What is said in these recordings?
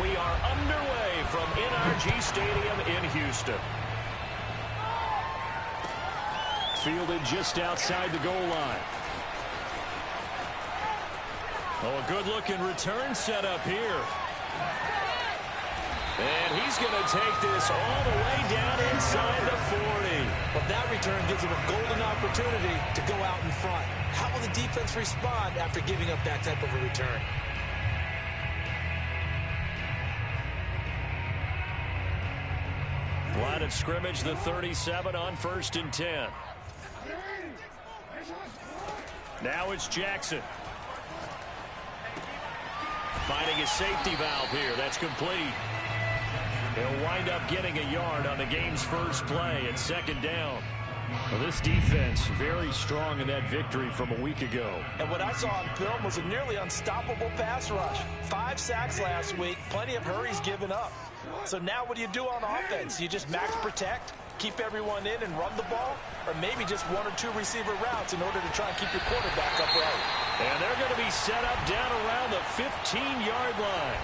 We are underway from NRG Stadium in Houston. Fielded just outside the goal line. Oh, a good-looking return set up here. And he's going to take this all the way down inside the 40. Well, that return gives him a golden opportunity to go out in front. How will the defense respond after giving up that type of a return? Line of scrimmage, the 37 on 1st and 10. Now it's Jackson. Finding a safety valve here. That's complete. They'll wind up getting a yard on the game's first play at 2nd down. Well, this defense very strong in that victory from a week ago. And what I saw on film was a nearly unstoppable pass rush. 5 sacks last week, plenty of hurries given up. So now what do you do on offense? You just max protect, keep everyone in and run the ball, or maybe just 1 or 2 receiver routes in order to try and keep your quarterback upright. And they're going to be set up down around the 15-yard line.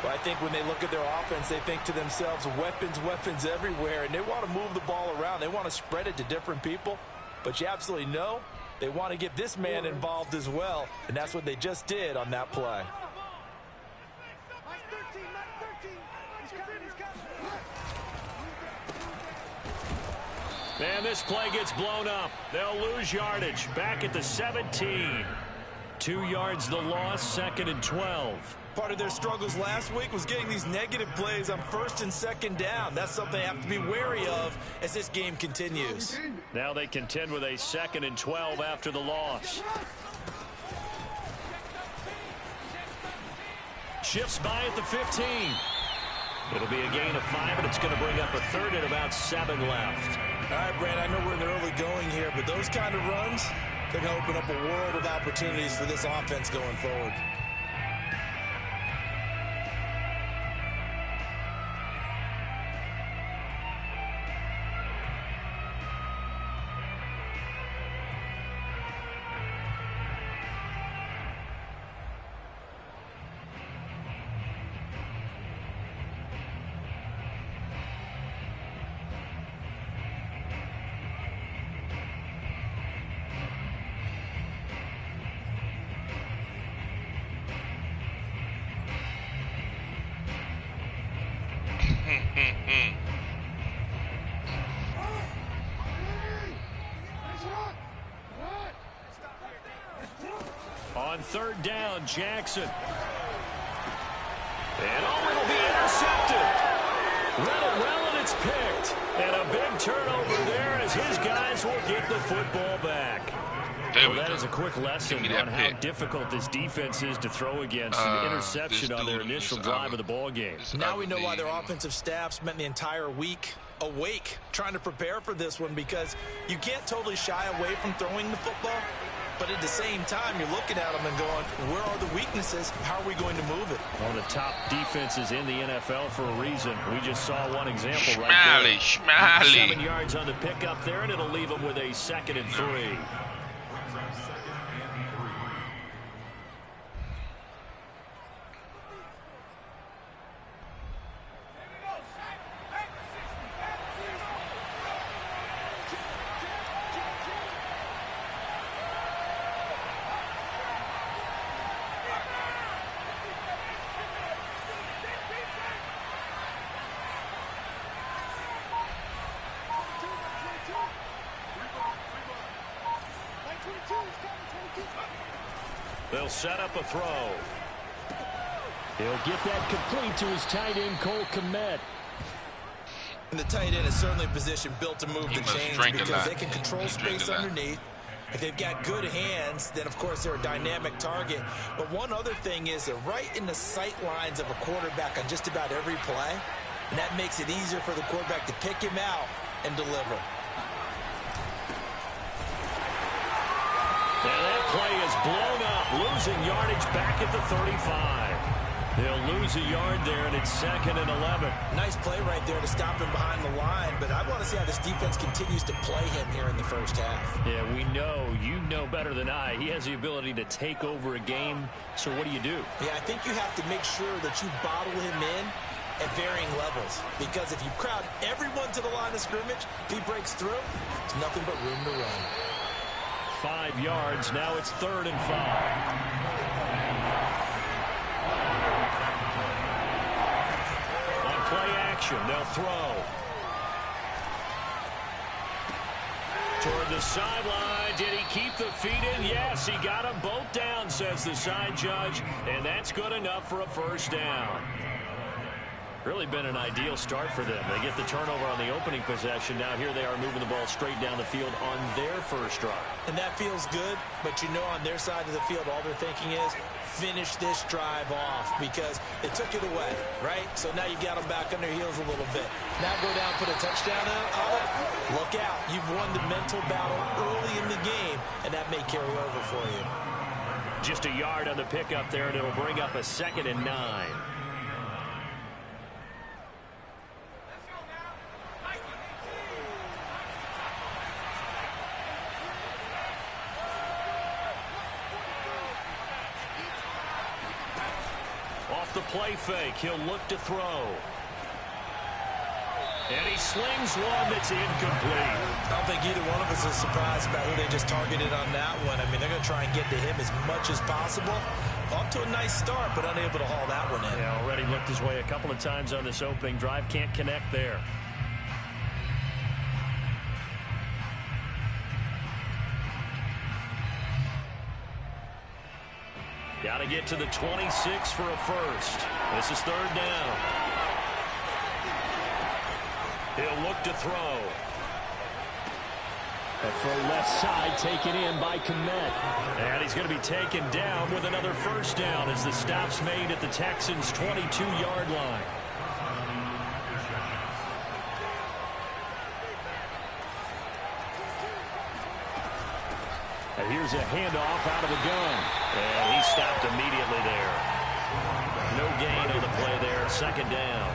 Well, I think when they look at their offense, they think to themselves, weapons, weapons everywhere, and they want to move the ball around. They want to spread it to different people, but you absolutely know they want to get this man involved as well, and that's what they just did on that play. And this play gets blown up. They'll lose yardage. Back at the 17. 2 yards the loss, 2nd and 12. Part of their struggles last week was getting these negative plays on 1st and 2nd down. That's something they have to be wary of as this game continues. Now they contend with a 2nd and 12 after the loss. Shifts by at the 15. It'll be a gain of 5, and it's going to bring up a 3rd and about 7 left. All right, Brand, I know we're in the early going here, but those kind of runs, they're going to open up a world of opportunities for this offense going forward. On 3rd down, Jackson. And it'll be intercepted. Read it well, and it's picked. And a big turnover there as his guys will get the football back. Well, that is a quick lesson on how difficult this defense is to throw against. An interception on their initial drive of the ball game. Now we know why their offensive staff spent the entire week awake trying to prepare for this one, because you can't totally shy away from throwing the football. But at the same time, you're looking at them and going, where are the weaknesses? How are we going to move it? One of the top defenses in the NFL for a reason. We just saw one example right there. 7 yards on the pickup there, and it'll leave them with a 2nd and 3. They'll set up a throw. He'll get that complete to his tight end, Cole Kmet. And the tight end is certainly a position built to move the chains because they can control space underneath. If they've got good hands, then of course they're a dynamic target. But one other thing is they're right in the sight lines of a quarterback on just about every play. And that makes it easier for the quarterback to pick him out and deliver. And that play is blown up, losing yardage back at the 35. They'll lose a yard there, and it's 2nd and 11. Nice play right there to stop him behind the line, but I want to see how this defense continues to play him here in the first half. Yeah, we know. You know better than I. He has the ability to take over a game, so what do you do? Yeah, I think you have to make sure that you bottle him in at varying levels, because if you crowd everyone to the line of scrimmage, if he breaks through, there's nothing but room to run. 5 yards. Now it's 3rd and 5. Play action. They'll throw. Toward the sideline. Did he keep the feet in? Yes, he got them both down, says the side judge. And that's good enough for a first down. Really been an ideal start for them. They get the turnover on the opening possession. Now here they are moving the ball straight down the field on their first drive. And that feels good, but you know on their side of the field all they're thinking is finish this drive off because they took it away, right? So now you got them back on their heels a little bit. Now go down, put a touchdown on it. Look out. You've won the mental battle early in the game, and that may carry over for you. Just a yard on the pickup there, and it'll bring up a 2nd and 9. Off the play fake, he'll look to throw. And he slings one that's incomplete. I don't think either one of us is surprised about who they just targeted on that one. I mean, they're going to try and get to him as much as possible. Off to a nice start, but unable to haul that one in. Yeah, already looked his way a couple of times on this opening drive. Can't connect there. Got to get to the 26 for a first. This is 3rd down. He'll look to throw. And for left side, taken in by Kmet. And he's going to be taken down with another first down as the stop's made at the Texans' 22-yard line. And here's a handoff out of the gun. And he stopped immediately there. No gain on the play there. 2nd down.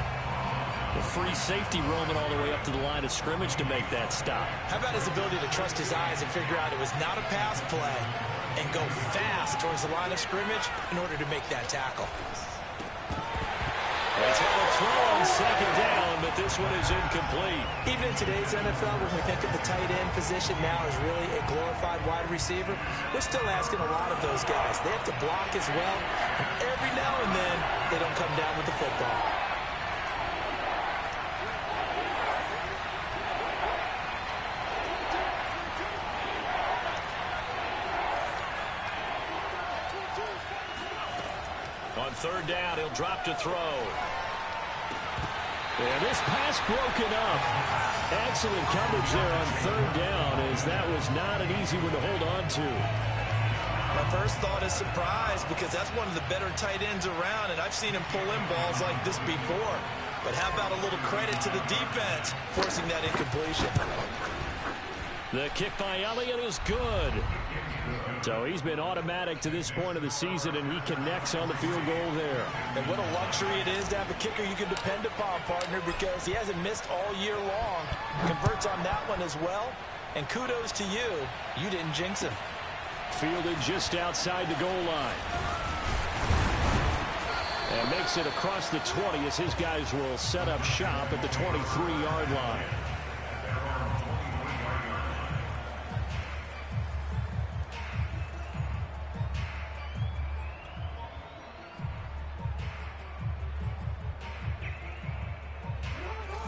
The free safety roaming all the way up to the line of scrimmage to make that stop. How about his ability to trust his eyes and figure out it was not a pass play and go fast towards the line of scrimmage in order to make that tackle. He's got a throw on 2nd down, but this one is incomplete. Even in today's NFL, when we think of the tight end position now as really a glorified wide receiver, we're still asking a lot of those guys. They have to block as well, and every now and then they don't come down with the football. On 3rd down, he'll drop to throw. And this pass broken up. Excellent coverage there on 3rd down, as that was not an easy one to hold on to. My first thought is surprise, because that's one of the better tight ends around, and I've seen him pull in balls like this before. But how about a little credit to the defense forcing that incompletion? The kick by Elliott is good. So he's been automatic to this point of the season, and he connects on the field goal there. And what a luxury it is to have a kicker you can depend upon, partner, because he hasn't missed all year long. Converts on that one as well. And kudos to you. You didn't jinx him. Fielded just outside the goal line. And makes it across the 20 as his guys will set up shop at the 23-yard line.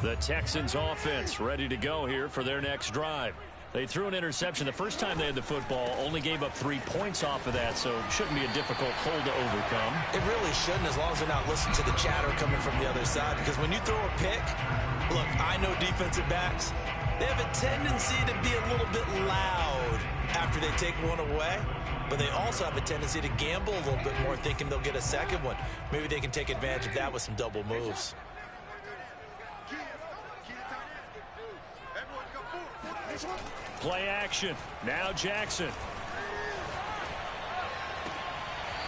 The Texans offense ready to go here for their next drive. They threw an interception the first time they had the football, only gave up 3 points off of that, so it shouldn't be a difficult hole to overcome. It really shouldn't, as long as they're not listening to the chatter coming from the other side, because when you throw a pick, look, I know defensive backs, they have a tendency to be a little bit loud after they take one away, but they also have a tendency to gamble a little bit more, thinking they'll get a second one. Maybe they can take advantage of that with some double moves. Play action. Now Jackson.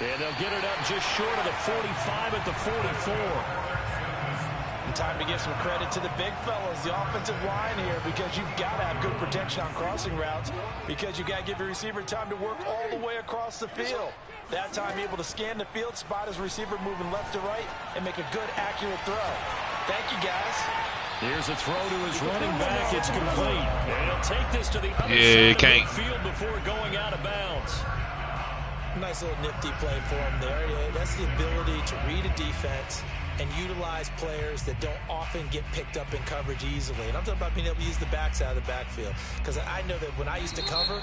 And they'll get it up just short of the 45 at the 44. And time to give some credit to the big fellas, the offensive line here, because you've got to have good protection on crossing routes, because you've got to give your receiver time to work all the way across the field. That time able to scan the field, spot his receiver moving left to right, and make a good, accurate throw. Thank you, guys. Here's a throw to his running back. It's complete. And he'll take this to the other side of the field before going out of bounds. Nice little nifty play for him there. That's the ability to read a defense and utilize players that don't often get picked up in coverage easily. And I'm talking about being able to use the backside of the backfield. Because I know that when I used to cover,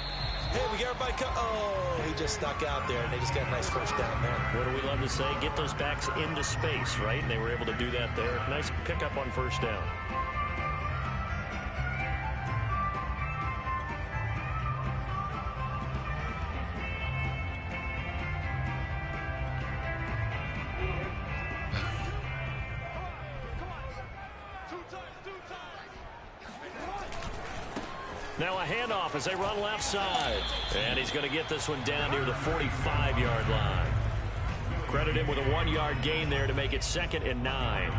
hey, we got everybody oh, he just snuck out there, and they just got a nice first down there. What do we love to say? Get those backs into space, right? And they were able to do that there. Nice pickup on first down. Now a handoff as they run left side. And he's going to get this one down near the 45-yard line. Credit him with a 1-yard gain there to make it 2nd and 9.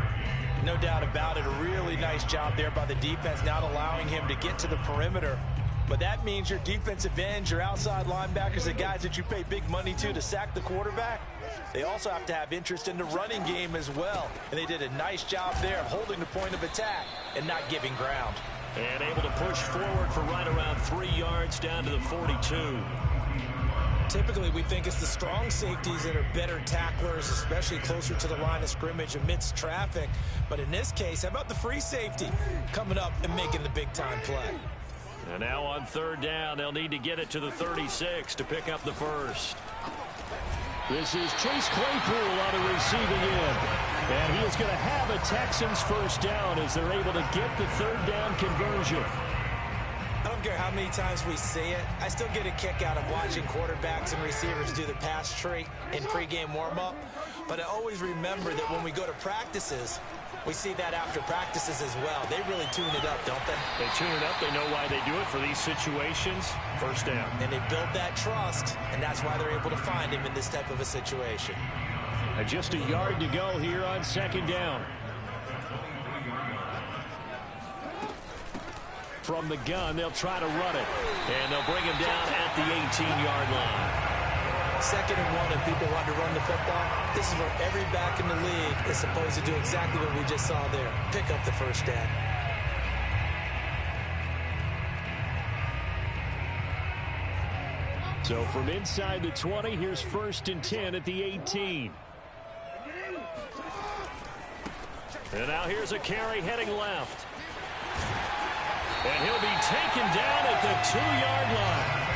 No doubt about it. A really nice job there by the defense, not allowing him to get to the perimeter. But that means your defensive ends, your outside linebackers, the guys that you pay big money to sack the quarterback, they also have to have interest in the running game as well. And they did a nice job there of holding the point of attack and not giving ground. And able to push forward for right around 3 yards down to the 42. Typically, we think it's the strong safeties that are better tacklers, especially closer to the line of scrimmage amidst traffic. But in this case, how about the free safety coming up and making the big-time play? And now on 3rd down, they'll need to get it to the 36 to pick up the first. This is Chase Claypool on the receiving end. And he is going to have a Texans first down as they're able to get the 3rd down conversion. I don't care how many times we see it. I still get a kick out of watching quarterbacks and receivers do the pass tree in pregame warm-up. But I always remember that when we go to practices, we see that after practices as well. They really tune it up, don't they? They tune it up. They know why they do it for these situations. First down. And they build that trust, and that's why they're able to find him in this type of a situation. And just a yard to go here on 2nd down. From the gun, they'll try to run it. And they'll bring him down at the 18-yard line. 2nd and 1, and people want to run the football. This is where every back in the league is supposed to do exactly what we just saw there. Pick up the first down. So from inside the 20, here's 1st and 10 at the 18. And now here's a carry heading left. And he'll be taken down at the 2-yard line.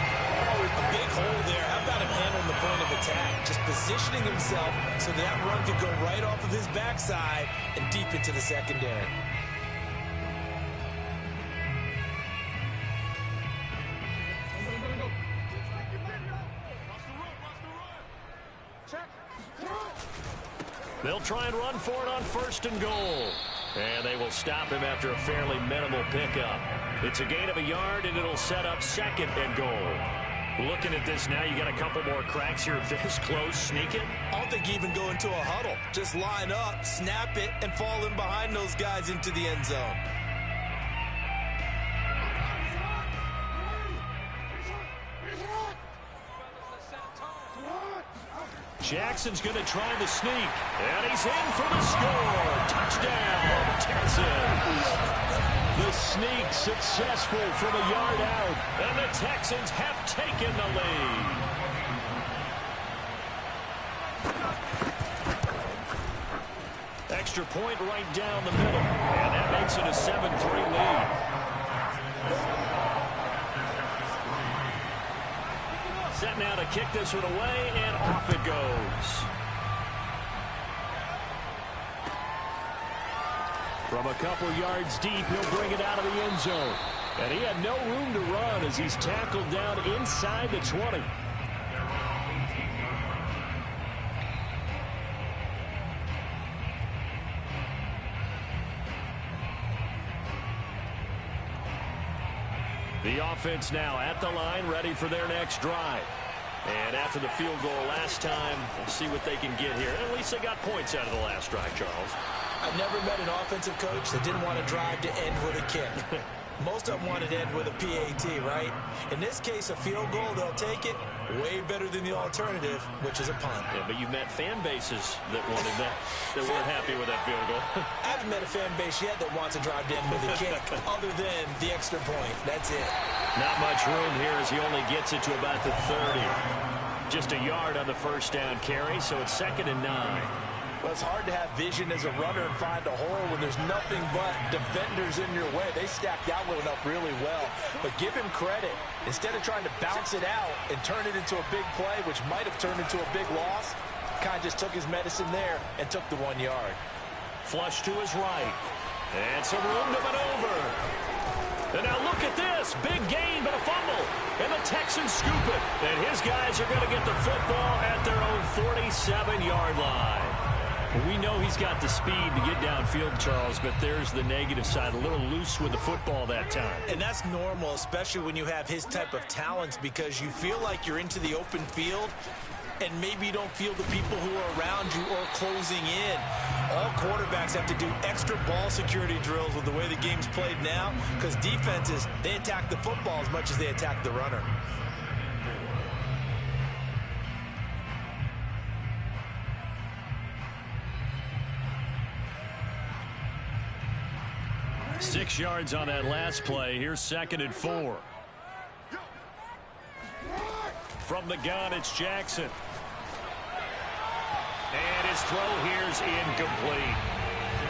A big hole there. How about him handling the point of attack? Just positioning himself so that run could go right off of his backside and deep into the secondary. They'll try and run for it on 1st and goal. And they will stop him after a fairly minimal pickup. It's a gain of a yard, and it'll set up 2nd and goal. Looking at this now, you got a couple more cracks here. This close, sneak it. I don't think you even go into a huddle. Just line up, snap it, and fall in behind those guys into the end zone. Jackson's going to try the sneak. And he's in for the score. Touchdown, Texans. The sneak successful from a yard out. And the Texans have taken the lead. Extra point right down the middle. And that makes it a 7-3 lead. Set now to kick this one away, and off it goes. From a couple yards deep, he'll bring it out of the end zone. And he had no room to run as he's tackled down inside the 20. The offense now at the line, ready for their next drive. And after the field goal last time, we'll see what they can get here. At least they got points out of the last drive, Charles. I've never met an offensive coach that didn't want to drive to end with a kick. Most of them wanted to end with a PAT, right? In this case, a field goal, they'll take it. Way better than the alternative, which is a punt. Yeah, but you met fan bases that wanted that, that weren't happy with that field goal. I haven't met a fan base yet that wants to drive to end with a kick, other than the extra point. That's it. Not much room here as he only gets it to about the 30. Just a yard on the first down carry, so it's 2nd and 9. Well, it's hard to have vision as a runner and find a hole when there's nothing but defenders in your way. They stacked that one up really well. But give him credit. Instead of trying to bounce it out and turn it into a big play, which might have turned into a big loss, kind of just took his medicine there and took the 1 yard. Flush to his right. And some room to maneuver. And now look at this. Big gain, but a fumble. And the Texans scoop it. And his guys are going to get the football at their own 47-yard line. We know he's got the speed to get downfield, Charles, but there's the negative side. A little loose with the football that time. And that's normal, especially when you have his type of talents, because you feel like you're into the open field, and maybe you don't feel the people who are around you or closing in. All quarterbacks have to do extra ball security drills with the way the game's played now, because defenses, they attack the football as much as they attack the runner. Six yards on that last play. Here's 2nd and 4. From the gun, it's Jackson. And his throw here's incomplete.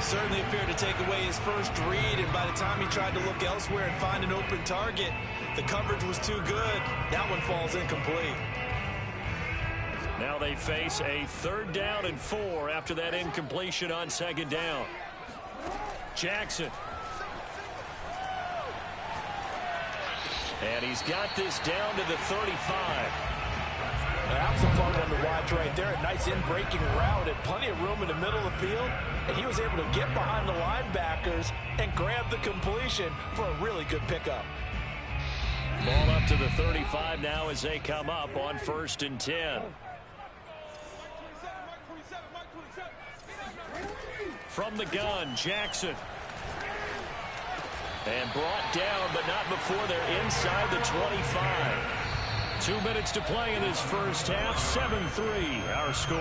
Certainly appeared to take away his first read, and by the time he tried to look elsewhere and find an open target, the coverage was too good. That one falls incomplete. Now they face a 3rd down and 4 after that incompletion on 2nd down. Jackson. And he's got this down to the 35. That's a fun one to watch right there. A nice in-breaking route and plenty of room in the middle of the field. And he was able to get behind the linebackers and grab the completion for a really good pickup. Ball up to the 35 now as they come up on 1st and 10. From the gun, Jackson. And brought down, but not before they're inside the 25. 2 minutes to play in this first half. 7-3, our score.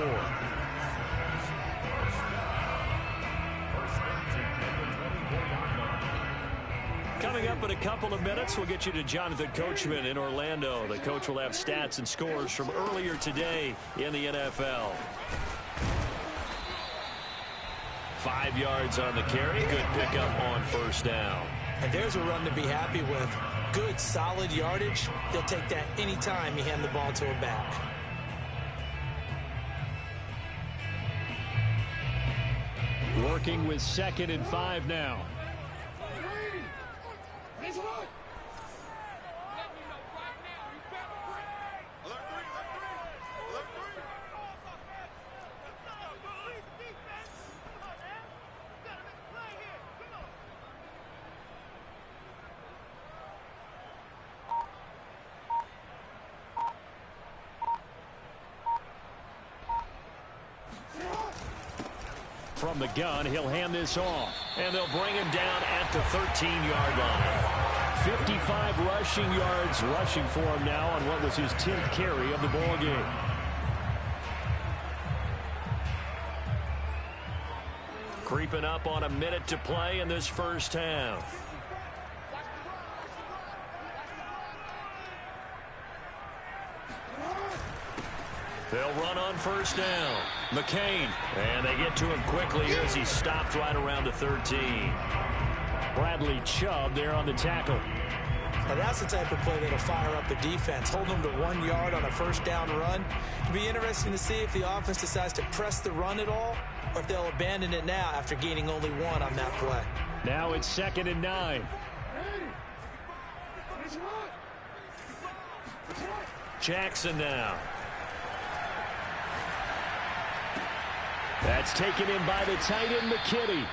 Coming up in a couple of minutes, we'll get you to Jonathan Coachman in Orlando. The coach will have stats and scores from earlier today in the NFL. 5 yards on the carry. Good pickup on 1st down. And there's a run to be happy with. Good, solid yardage. He'll take that anytime you hand the ball to a back. Working with 2nd and 5 now. From the gun, he'll hand this off. And they'll bring him down at the 13-yard line. 55 rushing yards rushing for him now on what was his 10th carry of the ball game. Creeping up on a minute to play in this first half. They'll run on 1st down. McCain. And they get to him quickly as he stopped right around the 13. Bradley Chubb there on the tackle. Now that's the type of play that'll fire up the defense. Hold them to 1 yard on a 1st down run. It'll be interesting to see if the offense decides to press the run at all, or if they'll abandon it now after gaining only 1 on that play. Now it's 2nd and 9. Jackson now. That's taken in by the tight end, McKinney.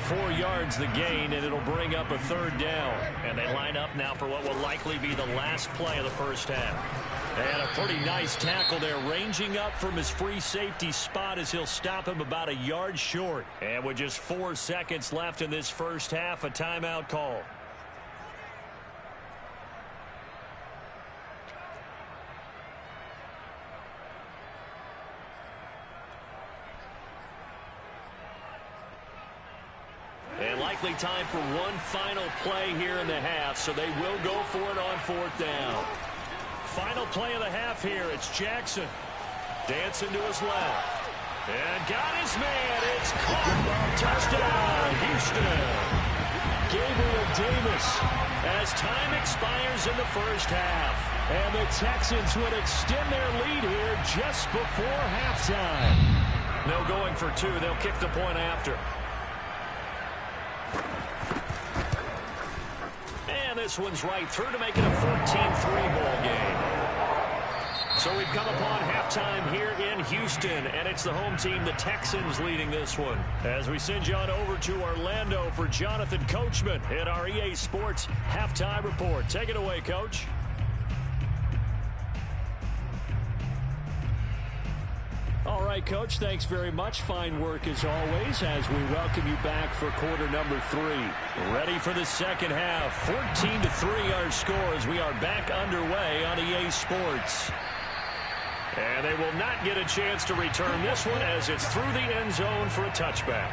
4 yards the gain, and it'll bring up a 3rd down. And they line up now for what will likely be the last play of the first half. And a pretty nice tackle there, ranging up from his free safety spot as he'll stop him about a yard short. And with just 4 seconds left in this first half, a timeout call. And likely time for one final play here in the half, so they will go for it on 4th down. Final play of the half here. It's Jackson. Dancing to his left. And got his man. It's caught. Touchdown, Houston. Gabriel Davis as time expires in the first half. And the Texans would extend their lead here just before halftime. No going for 2. They'll kick the point after. And this one's right through to make it a 14-3 ball game. So we've come upon halftime here in Houston, and it's the home team, the Texans, leading this one. As we send you on over to Orlando for Jonathan Coachman at our EA Sports Halftime Report. Take it away, Coach. All right, Coach, thanks very much. Fine work as always as we welcome you back for quarter number 3. Ready for the second half. 14-3 our score as we are back underway on EA Sports. And they will not get a chance to return this one as it's through the end zone for a touchback.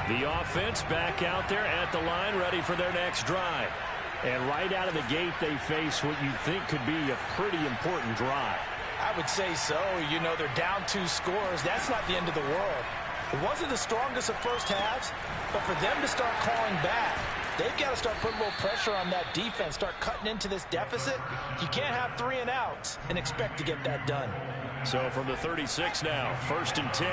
The offense back out there at the line, ready for their next drive. And right out of the gate, they face what you think could be a pretty important drive. I would say so. You know, they're down 2 scores. That's not the end of the world. It wasn't the strongest of first halves, but for them to start calling back, they've got to start putting a little pressure on that defense, start cutting into this deficit. You can't have 3 and outs and expect to get that done. So from the 36 now, 1st and 10.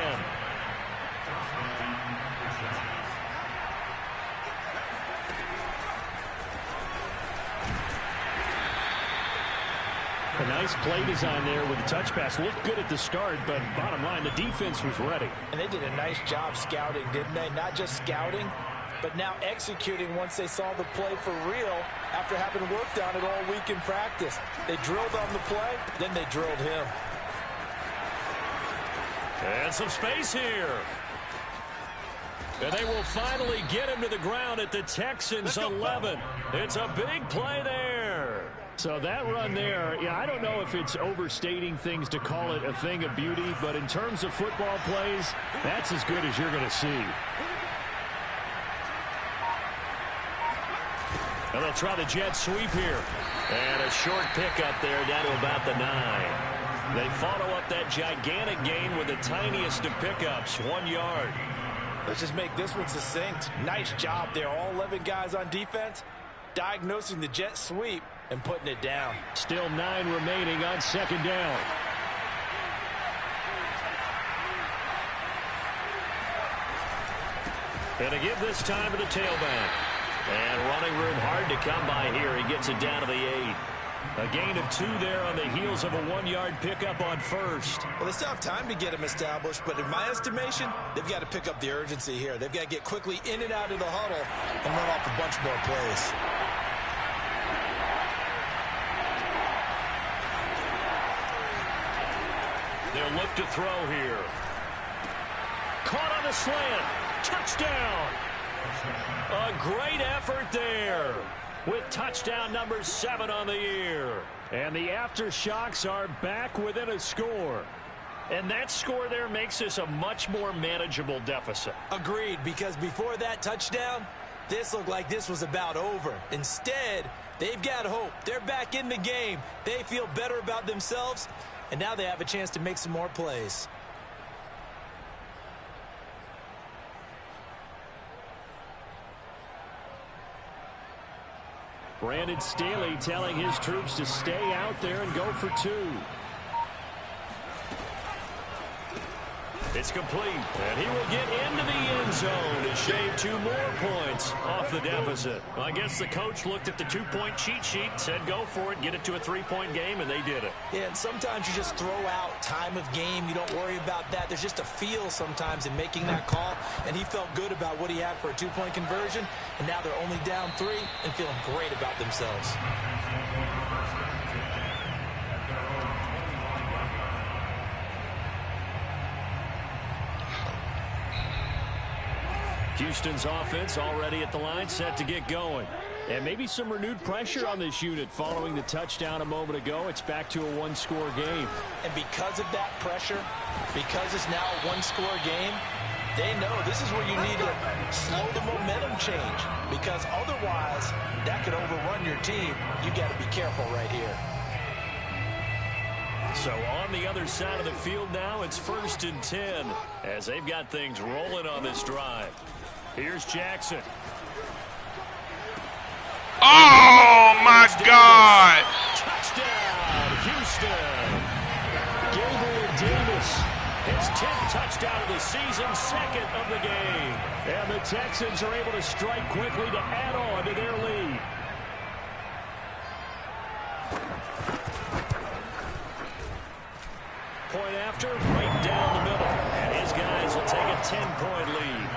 A nice play design there with the touch pass. Looked good at the start, but bottom line, the defense was ready. And they did a nice job scouting, didn't they? Not just scouting, but now executing once they saw the play for real after having worked on it all week in practice. They drilled on the play, then they drilled him. And some space here. And they will finally get him to the ground at the Texans' 11. It's a big play there. So that run there, yeah, I don't know if it's overstating things to call it a thing of beauty, but in terms of football plays, that's as good as you're going to see. And they'll try the jet sweep here. And a short pickup there down to about the 9. They follow up that gigantic gain with the tiniest of pickups, 1 yard. Let's just make this one succinct. Nice job there. All 11 guys on defense diagnosing the jet sweep and putting it down. Still 9 remaining on 2nd down. And to give this time to the tailback. And running room hard to come by here. He gets it down to the 8. A gain of 2 there on the heels of a 1-yard pickup on 1st. Well, they still have time to get him established, but in my estimation, they've got to pick up the urgency here. They've got to get quickly in and out of the huddle and run off a bunch more plays. They'll look to throw here. Caught on the slant. Touchdown. A great effort there with touchdown number 7 on the year. And the aftershocks are back within a score. And that score there makes this a much more manageable deficit. Agreed, because before that touchdown, this looked like this was about over. Instead, they've got hope. They're back in the game. They feel better about themselves, and now they have a chance to make some more plays. Brandon Staley telling his troops to stay out there and go for 2. It's complete, and he will get into the end zone as shave 2 more points off the deficit. I guess the coach looked at the 2-point cheat sheet, said go for it, get it to a 3-point game, and they did it. Yeah, and sometimes you just throw out time of game. You don't worry about that. There's just a feel sometimes in making that call, and he felt good about what he had for a 2-point conversion, and now they're only down 3 and feeling great about themselves. Houston's offense already at the line, set to get going. And maybe some renewed pressure on this unit following the touchdown a moment ago. It's back to a 1-score game. And because of that pressure, because it's now a 1-score game, they know this is where you need to slow the momentum change, because otherwise that could overrun your team. You got to be careful right here. So on the other side of the field now, it's 1st and 10 as they've got things rolling on this drive. Here's Jackson. Oh, my God. Touchdown, Houston. Gabriel Davis, his 10th touchdown of the season, 2nd of the game. And the Texans are able to strike quickly to add on to their lead. Point after, right down the middle. And his guys will take a 10-point lead.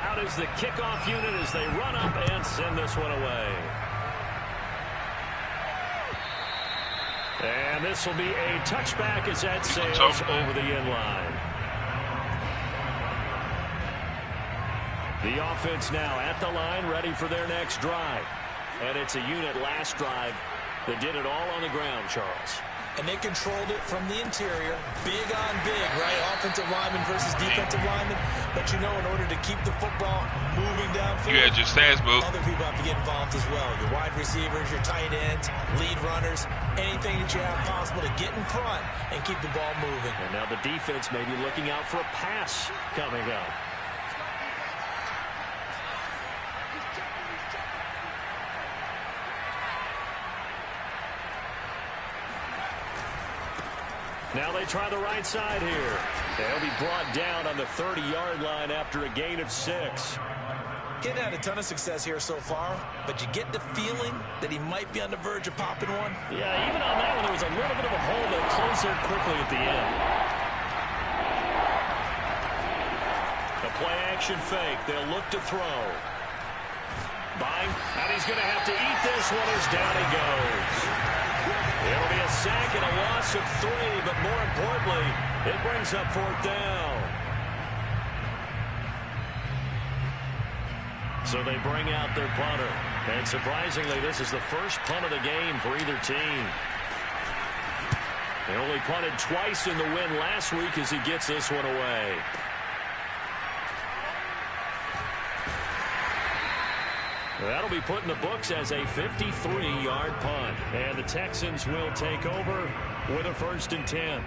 Out is the kickoff unit as they run up and send this one away. And this will be a touchback as that sails over the end line. The offense now at the line, ready for their next drive. And it's a unit last drive that did it all on the ground, Charles. And they controlled it from the interior, big on big, right? Offensive lineman versus defensive lineman. But you know, in order to keep the football moving downfield, you had your stats, boo. Other people have to get involved as well. Your wide receivers, your tight ends, lead runners, anything that you have possible to get in front and keep the ball moving. And now the defense may be looking out for a pass coming up. Now they try the right side here. They'll be brought down on the 30-yard line after a gain of 6. Kid had a ton of success here so far, but you get the feeling that he might be on the verge of popping one. Yeah, even on that one, there was a little bit of a hole that closed there quickly at the end. A play-action fake. They'll look to throw. Buying, and he's going to have to eat this one as down he goes. It'll be a sack and a loss of 3, but more importantly, it brings up 4th down. So they bring out their punter. And surprisingly, this is the first punt of the game for either team. They only punted twice in the win last week as he gets this one away. That'll be put in the books as a 53-yard punt. And the Texans will take over with a 1st and 10.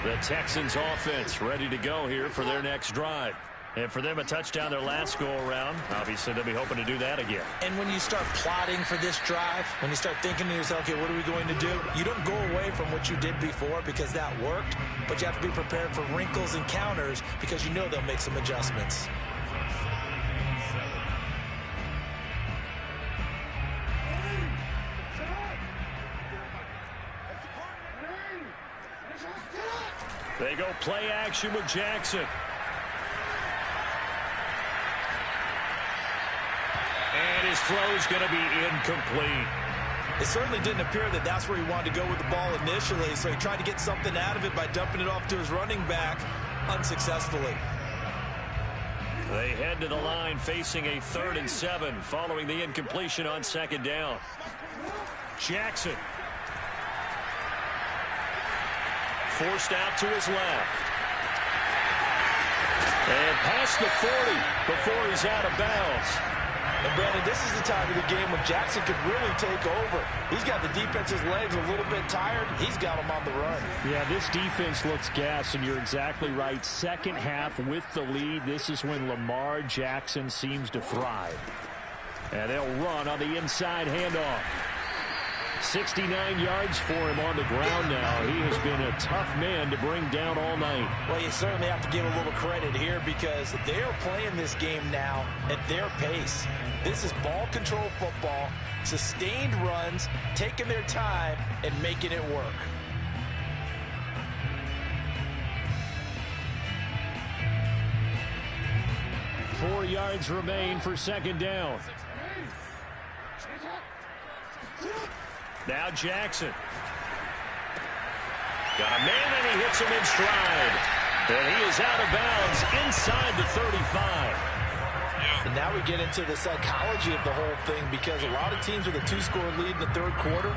The Texans offense ready to go here for their next drive. And for them, a touchdown their last go-around. Obviously, they'll be hoping to do that again. And when you start plotting for this drive, when you start thinking to yourself, okay, what are we going to do? You don't go away from what you did before because that worked, but you have to be prepared for wrinkles and counters because you know they'll make some adjustments. They go play action with Jackson. And his throw's going to be incomplete. It certainly didn't appear that that's where he wanted to go with the ball initially, so he tried to get something out of it by dumping it off to his running back unsuccessfully. They head to the line facing a 3rd and 7 following the incompletion on 2nd down. Jackson. Forced out to his left. And past the 40 before he's out of bounds. And Brandon, this is the time of the game when Jackson could really take over. He's got the defense's legs a little bit tired. He's got them on the run. Yeah, this defense looks gassed, and you're exactly right. Second half with the lead, this is when Lamar Jackson seems to thrive. And they'll run on the inside handoff. 69 yards for him on the ground now. He has been a tough man to bring down all night. Well, you certainly have to give a little credit here because they're playing this game now at their pace. This is ball control football, sustained runs, taking their time, and making it work. Four yards remain for second down. Now Jackson. Got a man, and he hits him in stride. And he is out of bounds inside the 35. And now we get into the psychology of the whole thing because a lot of teams with a two-score lead in the third quarter,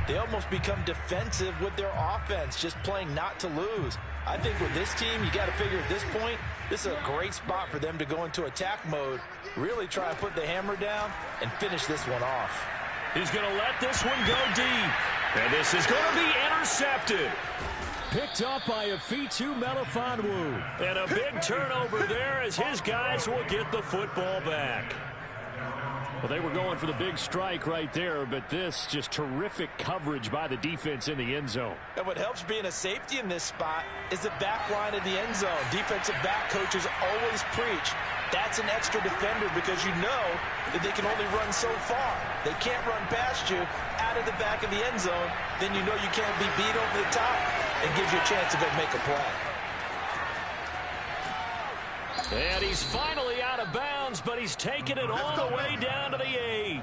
they almost become defensive with their offense, just playing not to lose. I think with this team, you got to figure at this point, this is a great spot for them to go into attack mode, really try to put the hammer down and finish this one off. He's going to let this one go deep. And this is going to be intercepted. Picked up by Afitu Melifonwu. And a big turnover there as his guys will get the football back. Well, they were going for the big strike right there, but this just terrific coverage by the defense in the end zone. And what helps being a safety in this spot is the back line of the end zone. Defensive back coaches always preach. That's an extra defender because you know that they can only run so far. They can't run past you out of the back of the end zone. Then you know you can't be beat over the top and gives you a chance to go make a play. And he's finally out of bounds, but he's taken it all the way down to the 8.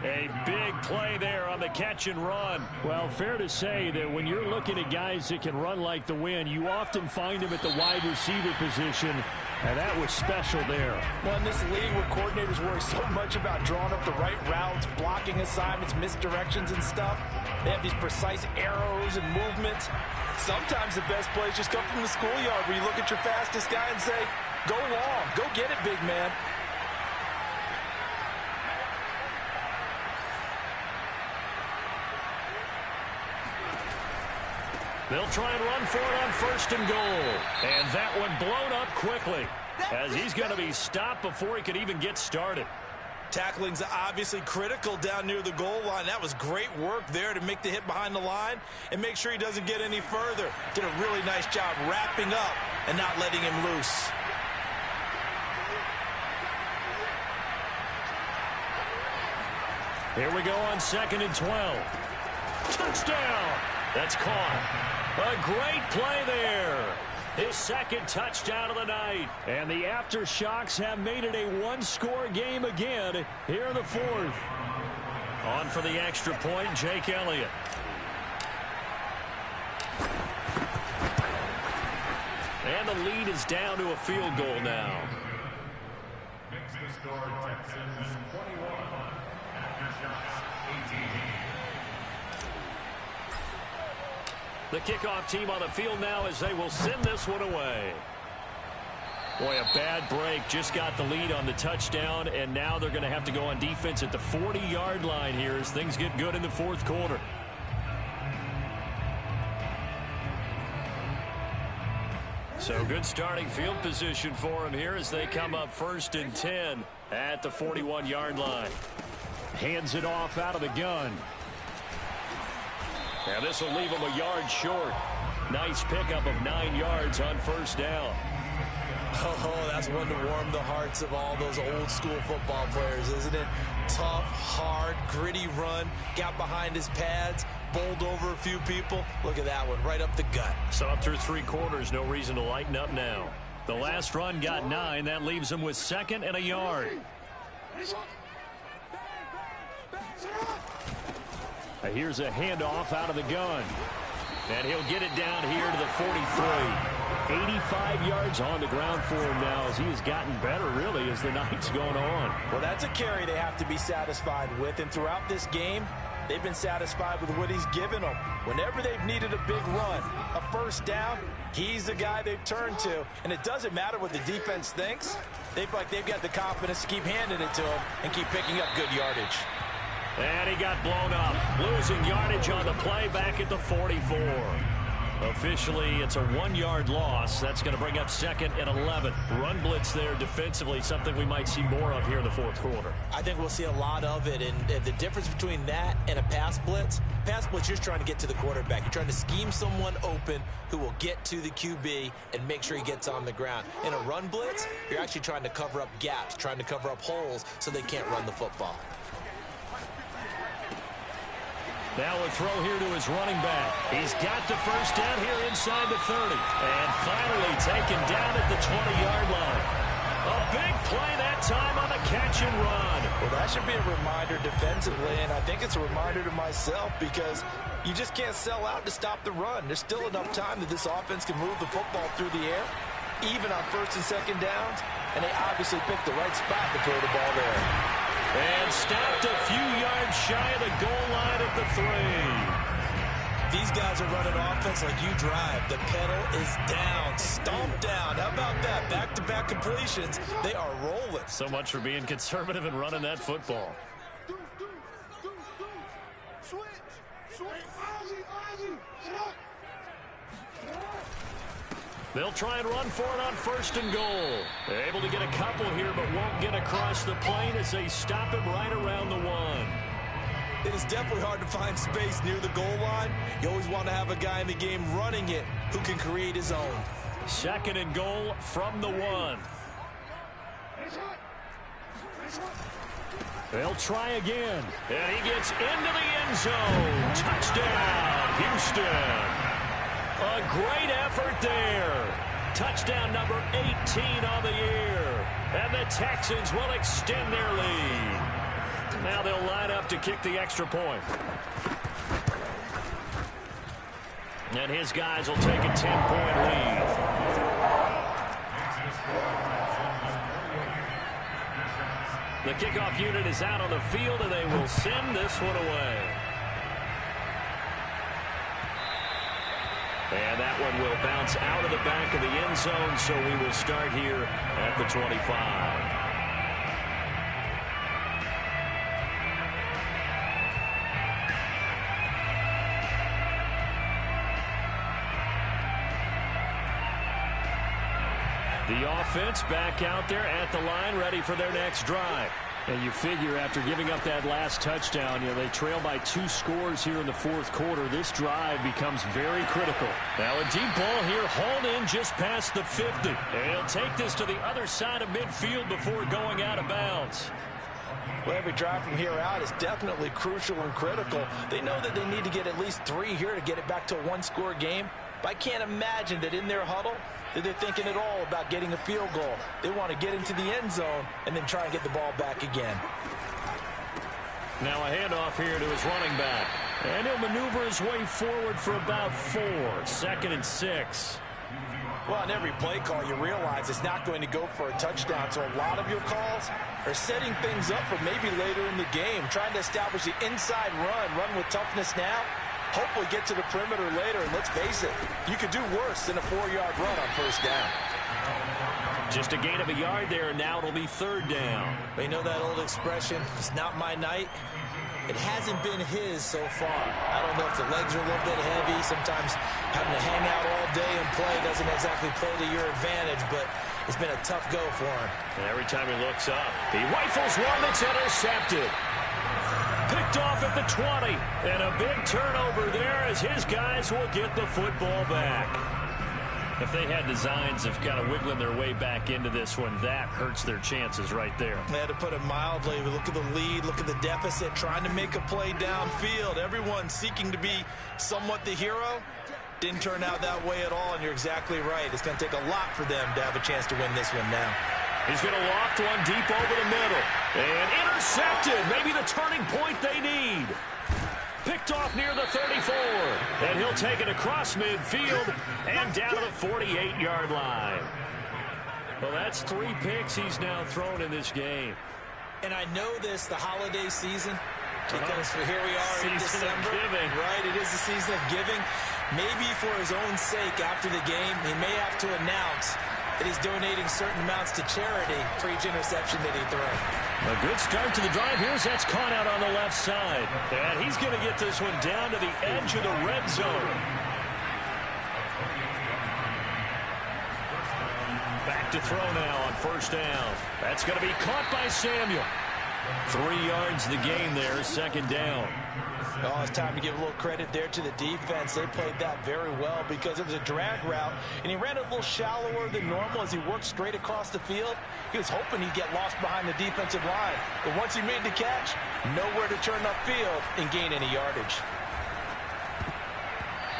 A big play there on the catch and run. Well, fair to say that when you're looking at guys that can run like the wind, you often find them at the wide receiver position, and that was special there. Well, in this league where coordinators worry so much about drawing up the right routes, blocking assignments, misdirections and stuff, they have these precise arrows and movements. Sometimes the best plays just come from the schoolyard where you look at your fastest guy and say, go long, go get it, big man. They'll try and run for it on first and goal. And that one blown up quickly as he's going to be stopped before he could even get started. Tackling's obviously critical down near the goal line. That was great work there to make the hit behind the line and make sure he doesn't get any further. Did a really nice job wrapping up and not letting him loose. Here we go on 2nd and 12. Touchdown! That's caught. A great play there. His second touchdown of the night. And the aftershocks have made it a one-score game again here in the fourth. On for the extra point, Jake Elliott. And the lead is down to a field goal now. Makes the score Texans 21, aftershocks 18. The kickoff team on the field now as they will send this one away. Boy, a bad break. Just got the lead on the touchdown, and now they're going to have to go on defense at the 40-yard line here as things get good in the fourth quarter. So good starting field position for them here as they come up 1st and 10 at the 41-yard line. Hands it off out of the gun. And this will leave him a yard short. Nice pickup of 9 yards on first down. Oh, that's one to warm the hearts of all those old school football players, isn't it? Tough, hard, gritty run. Got behind his pads, bowled over a few people. Look at that one, right up the gut. So up through 3 quarters, no reason to lighten up now. The last run got 9. That leaves him with 2nd and a yard. Here's a handoff out of the gun. And he'll get it down here to the 43. 85 yards on the ground for him now as he has gotten better, really, as the night's going on. Well, that's a carry they have to be satisfied with. And throughout this game, they've been satisfied with what he's given them. Whenever they've needed a big run, a first down, he's the guy they've turned to. And it doesn't matter what the defense thinks. They've got the confidence to keep handing it to him and keep picking up good yardage. And he got blown up, losing yardage on the play back at the 44. Officially, it's a 1-yard loss. That's going to bring up 2nd and 11. Run blitz there defensively, something we might see more of here in the fourth quarter. I think we'll see a lot of it, and the difference between that and a pass blitz, you're trying to get to the quarterback. You're trying to scheme someone open who will get to the QB and make sure he gets on the ground. In a run blitz, you're actually trying to cover up gaps, trying to cover up holes so they can't run the football. Now a throw here to his running back. He's got the first down here inside the 30. And finally taken down at the 20-yard line. A big play that time on a catch and run. Well, that should be a reminder defensively, and I think it's a reminder to myself because you just can't sell out to stop the run. There's still enough time that this offense can move the football through the air, even on 1st and 2nd downs, and they obviously picked the right spot to throw the ball there. And stopped a few yards shy of the goal line at the 3. These guys are running offense like you drive. The pedal is down, stomped down. How about that? Back-to-back completions. They are rolling. So much for being conservative and running that football. They'll try and run for it on 1st and goal. They're able to get a couple here, but won't get across the plane as they stop him right around the 1. It is definitely hard to find space near the goal line. You always want to have a guy in the game running it who can create his own. 2nd and goal from the 1. They'll try again. And he gets into the end zone. Touchdown, Houston. A great effort there. Touchdown number 18 on the year. And the Texans will extend their lead. Now they'll line up to kick the extra point. And his guys will take a 10-point lead. The kickoff unit is out on the field, and they will send this one away. And that one will bounce out of the back of the end zone, so we will start here at the 25. The offense back out there at the line, ready for their next drive. And you figure after giving up that last touchdown, they trail by 2 scores here in the fourth quarter. This drive becomes very critical. Now a deep ball here hauled in just past the 50. And he'll take this to the other side of midfield before going out of bounds. Well, every drive from here out is definitely crucial and critical. They know that they need to get at least 3 here to get it back to a 1-score game. But I can't imagine that in their huddle that they're thinking at all about getting a field goal. They want to get into the end zone and then try and get the ball back again. Now a handoff here to his running back. And he'll maneuver his way forward for about 4. 2nd and 6. Well, on every play call, you realize it's not going to go for a touchdown. So a lot of your calls are setting things up for maybe later in the game, trying to establish the inside run with toughness now. Hopefully get to the perimeter later, and let's face it, you could do worse than a 4-yard run on 1st down. Just a gain of a yard there, and now it'll be 3rd down. You know that old expression, it's not my night? It hasn't been his so far. I don't know if the legs are a little bit heavy. Sometimes having to hang out all day and play doesn't exactly play to your advantage, but it's been a tough go for him. And every time he looks up, he rifles one that's intercepted. Picked off at the 20, and a big turnover there as his guys will get the football back. If they had designs of kind of wiggling their way back into this one, that hurts their chances right there. They had to put it mildly. Look at the lead, look at the deficit, trying to make a play downfield. Everyone seeking to be somewhat the hero. Didn't turn out that way at all, and you're exactly right. It's going to take a lot for them to have a chance to win this one now. He's going to loft one deep over the middle. And intercepted. Maybe the turning point they need. Picked off near the 34. And he'll take it across midfield and down to the 48-yard line. Well, that's 3 picks he's now thrown in this game. And I know this, the holiday season, because here we are in December. Right, it is the season of giving. Maybe for his own sake after the game, he may have to announce that he's donating certain amounts to charity for each interception that he throws. A good start to the drive. Here's that's caught out on the left side. And he's going to get this one down to the edge of the red zone. Back to throw now on first down. That's going to be caught by Samuel. 3 yards the gain there, second down. Oh, it's time to give a little credit there to the defense. They played that very well because it was a drag route, and he ran it a little shallower than normal as he worked straight across the field. He was hoping he'd get lost behind the defensive line. But once he made the catch, nowhere to turn upfield and gain any yardage.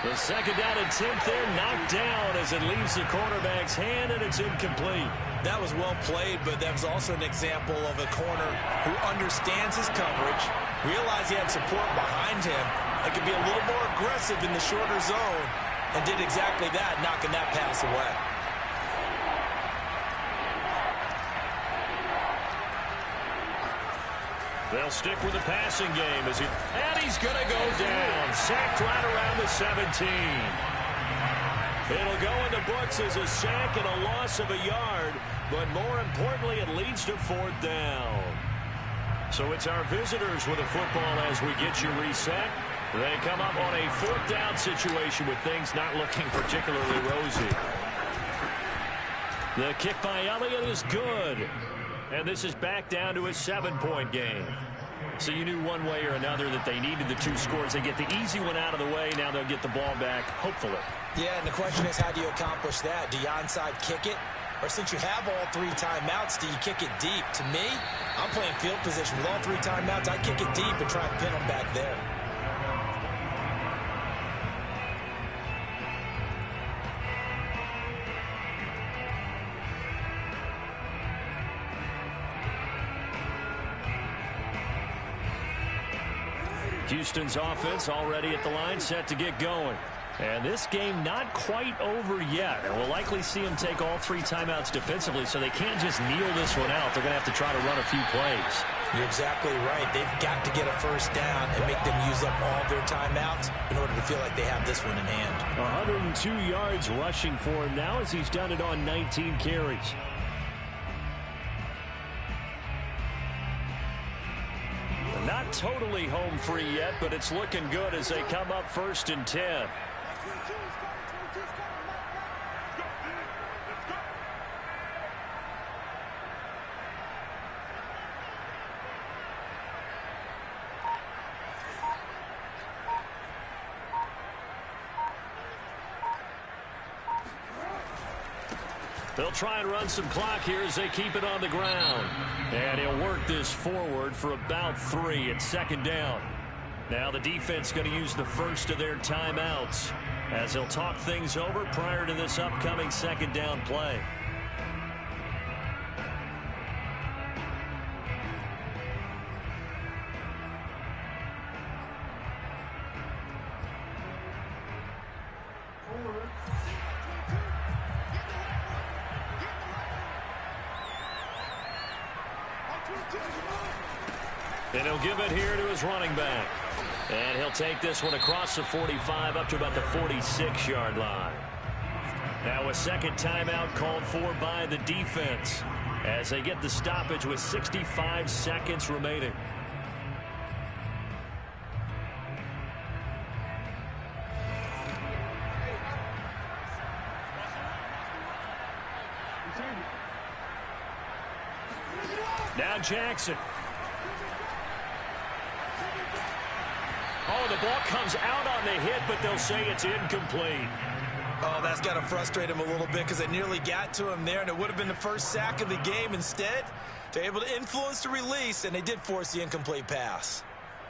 The second down attempt there knocked down as it leaves the quarterback's hand, and it's incomplete. That was well played, but that was also an example of a corner who understands his coverage, realized he had support behind him, and could be a little more aggressive in the shorter zone, and did exactly that, knocking that pass away. They'll stick with the passing game and he's going to go down. Sacked right around the 17. It'll go in the books as a sack and a loss of a yard, but more importantly, it leads to 4th down. So it's our visitors with the football as we get you reset. They come up on a 4th down situation with things not looking particularly rosy. The kick by Elliott is good. And this is back down to a 7-point game. So you knew one way or another that they needed the 2 scores. They get the easy one out of the way. Now they'll get the ball back, hopefully. Yeah, and the question is, how do you accomplish that? Do you onside kick it? Or since you have all 3 timeouts, do you kick it deep? To me, I'm playing field position. With all 3 timeouts, I kick it deep and try and pin them back there. Houston's offense already at the line, set to get going. And this game not quite over yet. And we'll likely see them take all 3 timeouts defensively, so they can't just kneel this one out. They're going to have to try to run a few plays. You're exactly right. They've got to get a first down and make them use up all their timeouts in order to feel like they have this one in hand. 102 yards rushing for him now as he's done it on 19 carries. Not totally home free yet, but it's looking good as they come up 1st and 10. They'll try and run some clock here as they keep it on the ground. And he'll work this forward for about 3 at 2nd down. Now the defense going to use the first of their timeouts as they'll talk things over prior to this upcoming 2nd down play. And he'll give it here to his running back. And he'll take this one across the 45 up to about the 46-yard line. Now a second timeout called for by the defense as they get the stoppage with 65 seconds remaining. Now Jackson. Oh, the ball comes out on the hit, but they'll say it's incomplete. Oh, that's got to frustrate him a little bit because they nearly got to him there, and it would have been the first sack of the game. Instead, they're able to influence the release, and they did force the incomplete pass.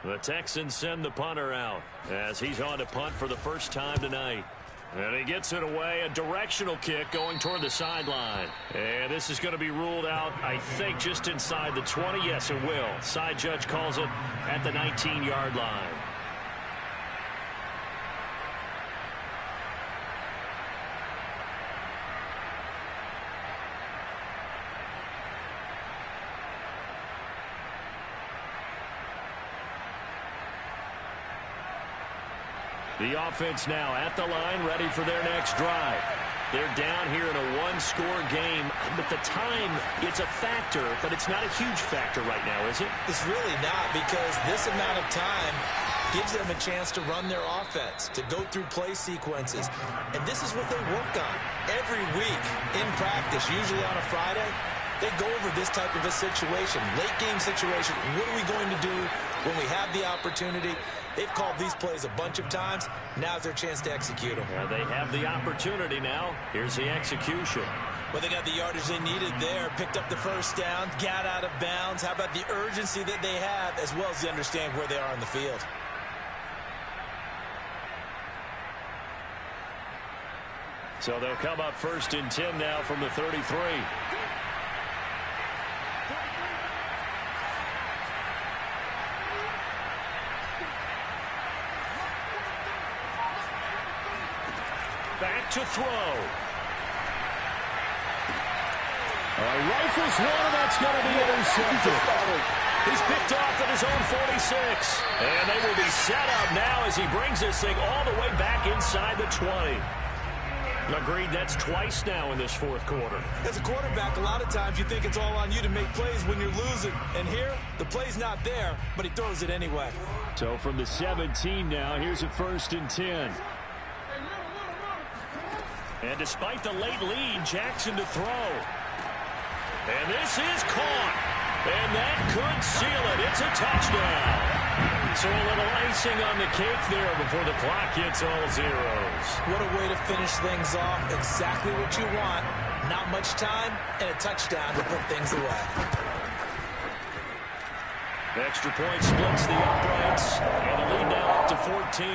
The Texans send the punter out as he's on to punt for the first time tonight. And he gets it away, a directional kick going toward the sideline. And this is going to be ruled out, I think, just inside the 20. Yes, it will. Side judge calls it at the 19-yard line. The offense now at the line, ready for their next drive. They're down here in a one-score game. But the time, it's a factor, but it's not a huge factor right now, is it? It's really not, because this amount of time gives them a chance to run their offense, to go through play sequences. And this is what they work on every week in practice, usually on a Friday. They go over this type of a situation, late game situation. What are we going to do when we have the opportunity? They've called these plays a bunch of times. Now's their chance to execute them. They have the opportunity now. Here's the execution. Well, they got the yardage they needed there, picked up the first down, got out of bounds. How about the urgency that they have, as well as they understand where they are on the field? So they'll come up 1st and 10 now from the 33. Back to throw. Rifles one, and that's going to be intercepted. He's picked off at his own 46. And they will be set up now as he brings this thing all the way back inside the 20. Agreed, that's twice now in this fourth quarter. As a quarterback, a lot of times you think it's all on you to make plays when you're losing. And here, the play's not there, but he throws it anyway. So from the 17 now, here's a 1st and 10. And despite the late lead, Jackson to throw. And this is caught. And that could seal it. It's a touchdown. So a little icing on the cake there before the clock hits all zeros. What a way to finish things off. Exactly what you want. Not much time and a touchdown to put things away. The extra point splits the uprights. And the lead now up to 14.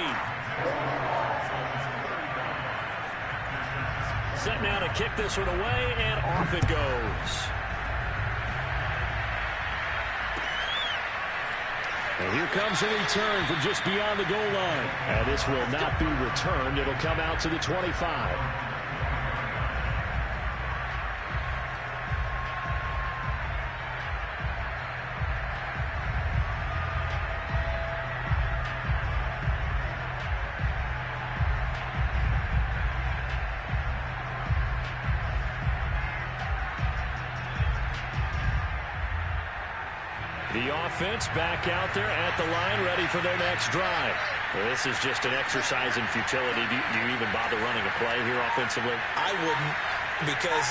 Set now to kick this one away, and off it goes. And here comes a return from just beyond the goal line. And this will not be returned. It'll come out to the 25. The offense back out there at the line, ready for their next drive. Well, this is just an exercise in futility. Do you even bother running a play here offensively? I wouldn't, because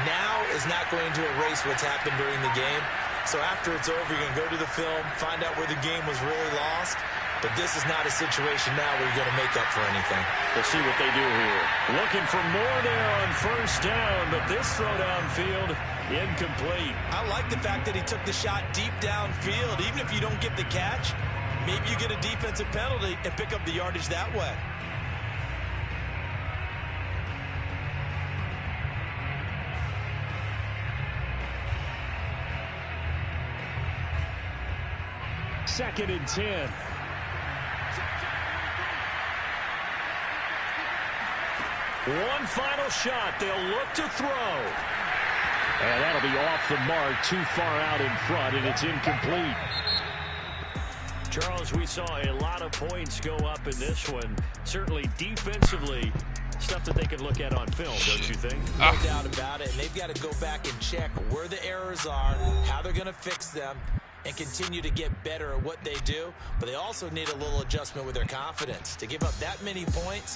now is not going to erase what's happened during the game. So after it's over, you're going to go to the film, find out where the game was really lost. But this is not a situation now where you're going to make up for anything. We'll see what they do here. Looking for more there on 1st down, but this throw downfield, incomplete. I like the fact that he took the shot deep downfield. Even if you don't get the catch, maybe you get a defensive penalty and pick up the yardage that way. Second and 10. One final shot. They'll look to throw. And that'll be off the mark, too far out in front, and it's incomplete. Charles, we saw a lot of points go up in this one. Certainly defensively, stuff that they can look at on film, don't you think? No doubt about it. And they've got to go back and check where the errors are, how they're going to fix them, and continue to get better at what they do. But they also need a little adjustment with their confidence. To give up that many points